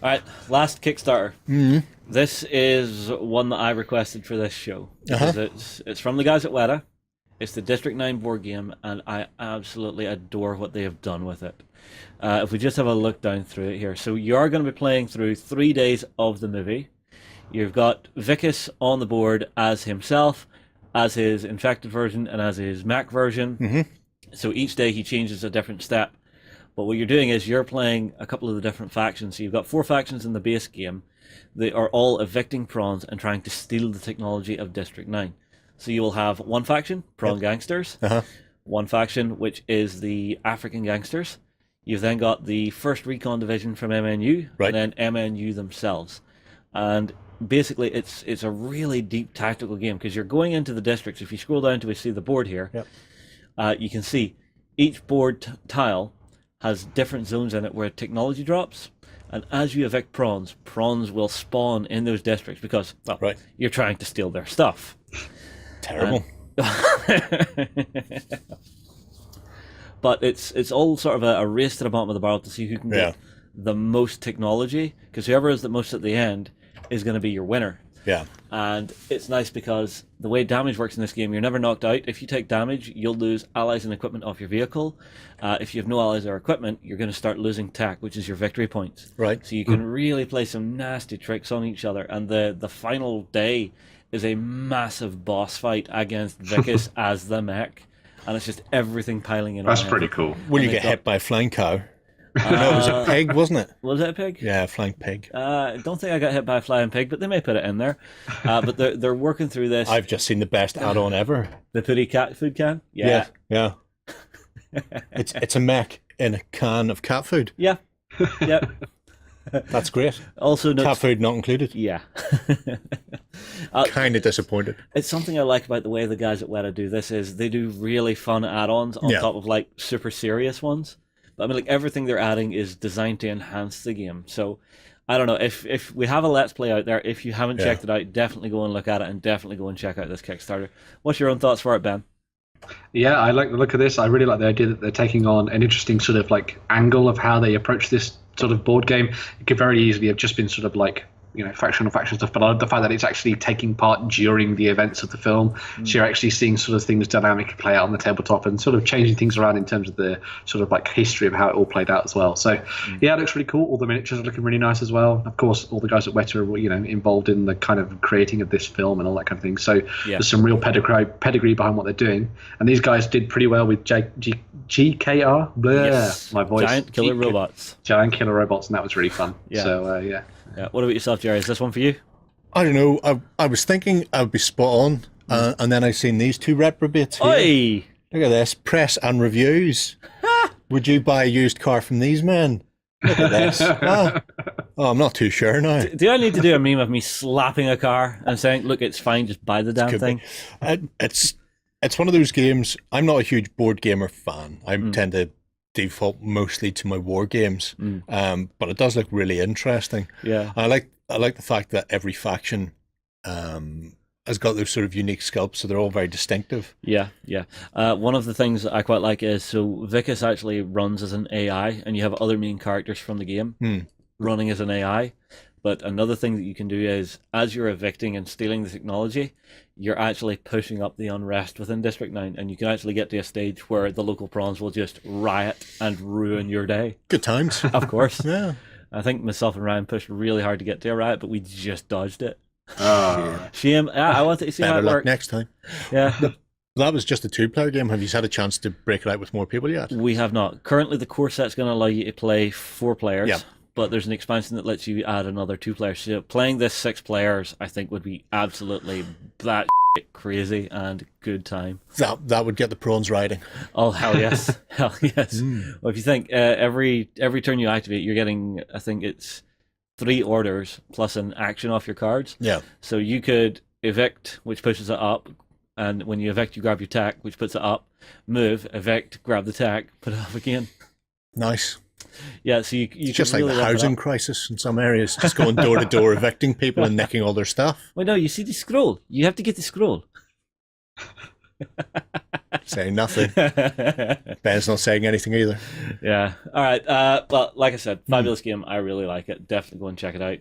All right, last Kickstarter. Mm-hmm. This is one that I requested for this show Uh-huh. because it's from the guys at Weta. It's the District 9 board game, and I absolutely adore what they have done with it. If we just have a look down through it here. So you are going to be playing through 3 days of the movie. You've got Vicus on the board as himself, as his infected version, and as his Mac version. Mm-hmm. So each day he changes a different step. But what you're doing is you're playing a couple of the different factions. So you've got 4 factions in the base game. They are all evicting prawns and trying to steal the technology of District 9. So you will have one faction, prawn gangsters, Uh-huh. one faction, which is the African gangsters. You've then got the 1st Recon Division from MNU, Right. and then MNU themselves. And basically, it's a really deep tactical game because you're going into the districts. If you scroll down to see the board here, Yep. you can see each board tile has different zones in it where technology drops. And as you evict prawns, prawns will spawn in those districts because, well, Right. you're trying to steal their stuff. Terrible. But it's all sort of a race to the bottom of the barrel to see who can Yeah. get the most technology, because whoever is the most at the end is going to be your winner. Yeah. And it's nice because the way damage works in this game, you're never knocked out. If you take damage, you'll lose allies and equipment off your vehicle. If you have no allies or equipment, you're going to start losing tech, which is your victory points. Right. So you can really play some nasty tricks on each other. And the final day is a massive boss fight against Vicus as the mech. And it's just everything piling in That's on him. pretty cool. Will you And get they've hit by a flying cow? No, it was a pig, wasn't it? Was it a pig? Yeah, a flying pig. I don't think I got hit by a flying pig, but they may put it in there. But they're working through this. I've just seen the best add-on ever. The putty cat food can? Yeah. Yeah. It's a mech in a can of cat food. Yeah. Yep. That's great. Also, Cat food not included. yeah. Kind of disappointed. It's something I like about the way the guys at Weta do this is they do really fun add-ons on Yeah. top of like super serious ones. But I mean, like everything they're adding is designed to enhance the game. So I don't know if we have a Let's Play out there. If you haven't Yeah. checked it out, definitely go and look at it, and definitely go and check out this Kickstarter. What's your own thoughts for it, Ben? Yeah, I like the look of this. I really like the idea that they're taking on an interesting sort of like angle of how they approach this sort of board game. It could very easily have just been sort of like, you know, faction on faction stuff, but I love the fact that it's actually taking part during the events of the film. So you're actually seeing sort of things dynamically play out on the tabletop and sort of changing things around in terms of the sort of like history of how it all played out as well. So yeah, it looks really cool. All the miniatures are looking really nice as well. Of course, all the guys at Weta are, you know, involved in the kind of creating of this film and all that kind of thing. So there's some real pedigree behind what they're doing. And these guys did pretty well with GKR. Yes. My voice. Giant killer robots. Giant killer robots, and that was really fun. Yeah. So yeah. Yeah. What about yourself, Jerry? Is this one for you? I don't know. I was thinking I would be spot on, and then I seen these two reprobates here. Oi! Look at this. Press and reviews. Would you buy a used car from these men? Look at this. Oh, I'm not too sure now. Do I need to do a meme of me slapping a car and saying, "Look, it's fine, just buy the damn Could thing"? be. It's one of those games. I'm not a huge board gamer fan. I tend to default mostly to my war games, but it does look really interesting. Yeah. I like the fact that every faction has got those sort of unique sculpts, so they're all very distinctive. Yeah, yeah. One of the things that I quite like is, so Vicus actually runs as an AI, and you have other main characters from the game running as an AI. But another thing that you can do is, as you're evicting and stealing the technology, you're actually pushing up the unrest within District 9, and you can actually get to a stage where the local prawns will just riot and ruin your day. Good times. Of course. Yeah. I think myself and Ryan pushed really hard to get to a riot, but we just dodged it. Oh. Shame. Yeah, I wanted to see how Better it luck worked. next time. Yeah. That was just a 2-player game. Have you had a chance to break it out with more people yet? We have not. Currently, the core set's going to allow you to play 4 players, Yeah. but there's an expansion that lets you add another 2 players. So playing this 6 players, I think, would be absolutely that crazy and good time. That would get the prawns riding. Oh, hell yes. Hell yes. Well, if you think every turn you activate, you're getting, I think it's 3 orders plus an action off your cards. Yeah. So you could evict, which pushes it up, and when you evict, you grab your tech, which puts it up. Move, evict, grab the tech, put it up again. Nice. Yeah, so you It's just can like really the ramp it housing up. crisis in some areas, just going door to door, evicting people and nicking all their stuff. Wait, no, you see the scroll. You have to get the scroll. Saying nothing. Ben's not saying anything either. Yeah. All right. Well, like I said, fabulous game. I really like it. Definitely go and check it out.